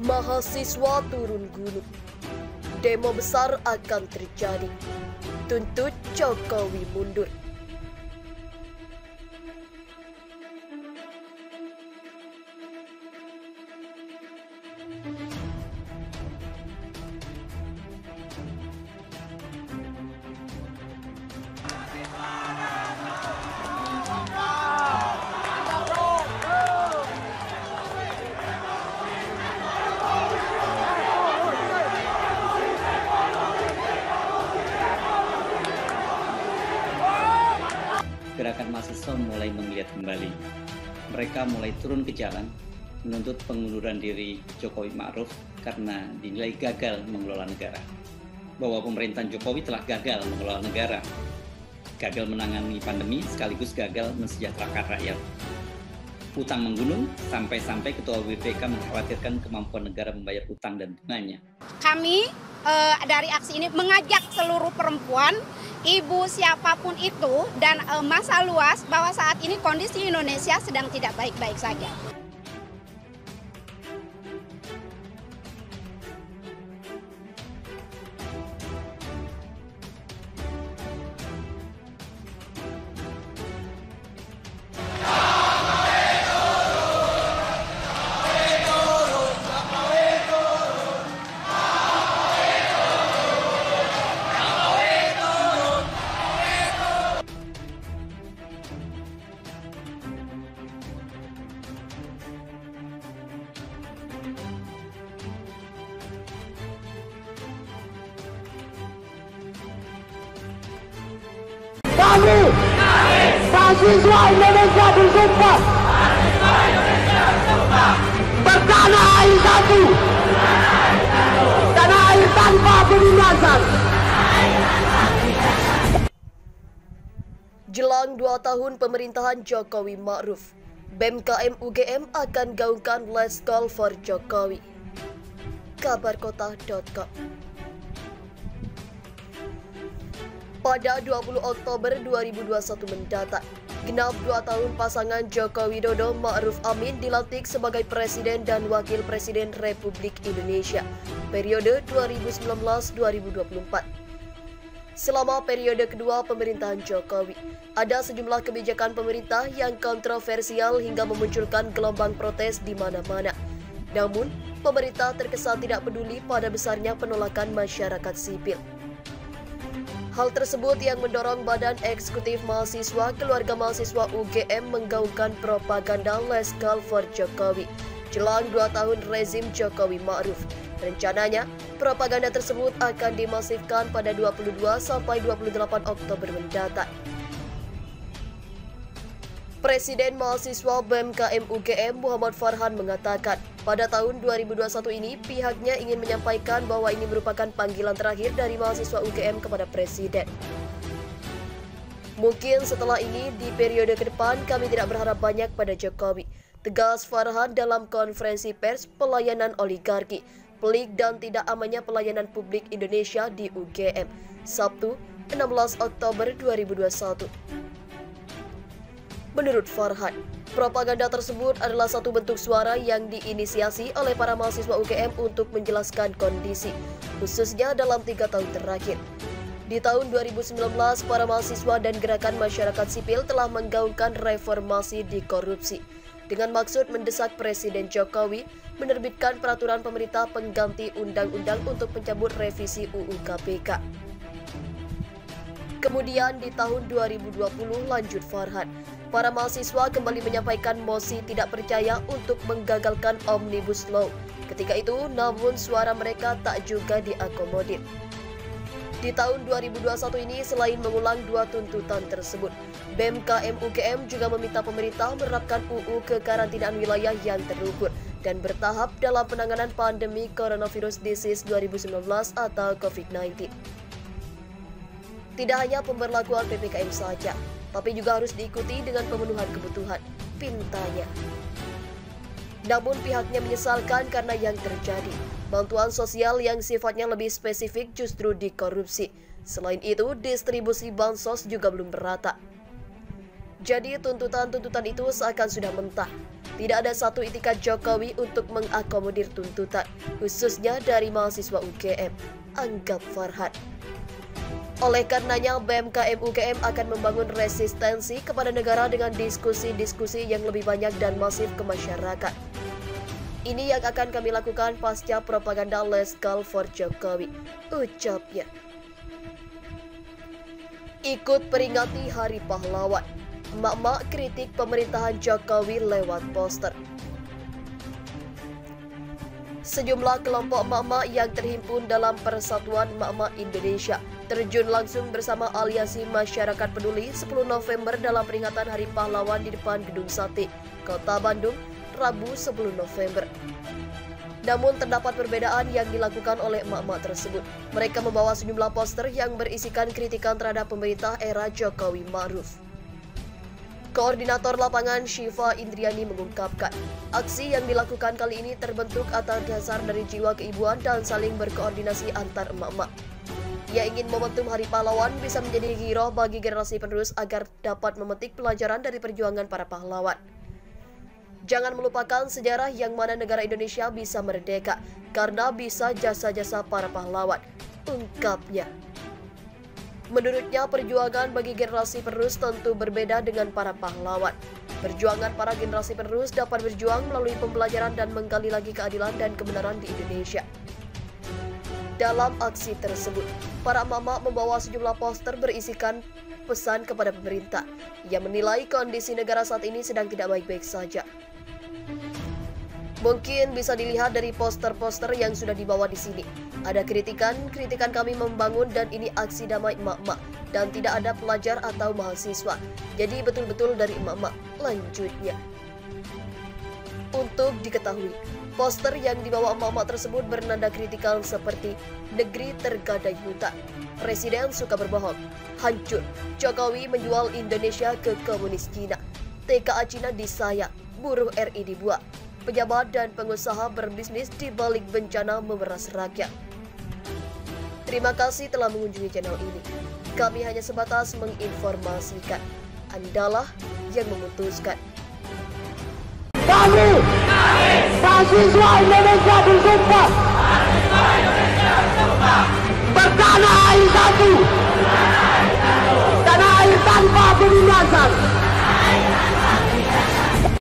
Mahasiswa turun gunung. Demo besar akan terjadi. Tuntut Jokowi mundur. Gerakan mahasiswa mulai menggeliat kembali. Mereka mulai turun ke jalan menuntut pengunduran diri Jokowi Ma'ruf karena dinilai gagal mengelola negara. Bahwa pemerintahan Jokowi telah gagal mengelola negara, gagal menangani pandemi sekaligus gagal mensejahterakan rakyat. Utang menggunung sampai-sampai Ketua BPK mengkhawatirkan kemampuan negara membayar utang dan bunganya. Kami dari aksi ini mengajak seluruh perempuan, ibu siapapun itu dan massa luas bahwa saat ini kondisi Indonesia sedang tidak baik-baik saja. Kami, mahasiswa Indonesia bersumpah bertanah air satu, tanah air tanpa penindasan. Jelang 2 tahun pemerintahan Jokowi Ma'ruf, BEM-KM UGM akan gaungkan Let's Call for Jokowi. Kabarkota.com. Pada 20 Oktober 2021 mendatang, genap 2 tahun pasangan Joko Widodo Ma'ruf Amin dilantik sebagai Presiden dan Wakil Presiden Republik Indonesia, periode 2019-2024. Selama periode kedua pemerintahan Jokowi, ada sejumlah kebijakan pemerintah yang kontroversial hingga memunculkan gelombang protes di mana-mana. Namun, pemerintah terkesan tidak peduli pada besarnya penolakan masyarakat sipil. Hal tersebut yang mendorong Badan Eksekutif Mahasiswa Keluarga Mahasiswa UGM menggaungkan propaganda Let's Call for Jokowi jelang 2 tahun rezim Jokowi Ma'ruf. Rencananya, propaganda tersebut akan dimasifkan pada 22 sampai 28 Oktober mendatang. Presiden Mahasiswa BEM-KM UGM Muhammad Farhan mengatakan, pada tahun 2021 ini pihaknya ingin menyampaikan bahwa ini merupakan panggilan terakhir dari mahasiswa UGM kepada Presiden. Mungkin setelah ini di periode ke depan kami tidak berharap banyak pada Jokowi, tegas Farhan dalam konferensi pers pelayanan oligarki, pelik dan tidak amannya pelayanan publik Indonesia di UGM, Sabtu 16 Oktober 2021. Menurut Farhan, propaganda tersebut adalah satu bentuk suara yang diinisiasi oleh para mahasiswa UGM untuk menjelaskan kondisi, khususnya dalam 3 tahun terakhir. Di tahun 2019, para mahasiswa dan gerakan masyarakat sipil telah menggaungkan reformasi di korupsi, dengan maksud mendesak Presiden Jokowi menerbitkan peraturan pemerintah pengganti undang-undang untuk mencabut revisi UU KPK. Kemudian di tahun 2020, lanjut Farhan, para mahasiswa kembali menyampaikan mosi tidak percaya untuk menggagalkan Omnibus Law. Ketika itu, namun suara mereka tak juga diakomodir. Di tahun 2021 ini, selain mengulang 2 tuntutan tersebut, BEM-KM UGM juga meminta pemerintah menerapkan UU kekarantinaan wilayah yang terukur dan bertahap dalam penanganan pandemi Coronavirus Disease 2019 atau COVID-19. Tidak hanya pemberlakuan PPKM saja, tapi juga harus diikuti dengan pemenuhan kebutuhan, pintanya. Namun pihaknya menyesalkan karena yang terjadi, bantuan sosial yang sifatnya lebih spesifik justru dikorupsi. Selain itu, distribusi bansos juga belum merata. Jadi tuntutan-tuntutan itu seakan sudah mentah. tidak ada satu itikat Jokowi untuk mengakomodir tuntutan, khususnya dari mahasiswa UGM, anggap Farhan. Oleh karenanya, BMKM UGM akan membangun resistensi kepada negara dengan diskusi-diskusi yang lebih banyak dan masif ke masyarakat. Ini yang akan kami lakukan pasca propaganda Let's Call for Jokowi, ucapnya. Ikut peringati Hari Pahlawan, emak-emak kritik pemerintahan Jokowi lewat poster. Sejumlah kelompok emak-emak yang terhimpun dalam Persatuan Emak-emak Indonesia terjun langsung bersama Aliansi Masyarakat Peduli 10 November dalam peringatan Hari Pahlawan di depan Gedung Sate, Kota Bandung, Rabu 10 November. Namun terdapat perbedaan yang dilakukan oleh emak-emak tersebut. Mereka membawa sejumlah poster yang berisikan kritikan terhadap pemerintah era Jokowi Ma'ruf. Koordinator lapangan Syifa Indriani mengungkapkan, aksi yang dilakukan kali ini terbentuk atas dasar dari jiwa keibuan dan saling berkoordinasi antar emak-emak. Ia ingin momentum Hari Pahlawan bisa menjadi giroh bagi generasi penerus agar dapat memetik pelajaran dari perjuangan para pahlawan. Jangan melupakan sejarah yang mana negara Indonesia bisa merdeka karena bisa jasa-jasa para pahlawan, ungkapnya. Menurutnya, perjuangan bagi generasi penerus tentu berbeda dengan para pahlawan. Perjuangan para generasi penerus dapat berjuang melalui pembelajaran dan menggali lagi keadilan dan kebenaran di Indonesia. Dalam aksi tersebut, para mama membawa sejumlah poster berisikan pesan kepada pemerintah yang menilai kondisi negara saat ini sedang tidak baik-baik saja. Mungkin bisa dilihat dari poster-poster yang sudah dibawa di sini. Ada kritikan kami membangun dan ini aksi damai emak-emak dan tidak ada pelajar atau mahasiswa. Jadi betul-betul dari emak-emak, lanjutnya. Untuk diketahui, poster yang dibawa emak-emak tersebut bernada kritikal seperti negeri tergadai hutan, presiden suka berbohong, hancur, Jokowi menjual Indonesia ke komunis Cina, TKA Cina disayang, buruh RI dibuat, pejabat dan pengusaha berbisnis di balik bencana memeras rakyat. Terima kasih telah mengunjungi channel ini. Kami hanya sebatas menginformasikan. Andalah yang memutuskan. Kami, mahasiswa Indonesia bersumpah bertanah air satu, tanah air tanpa penindasan.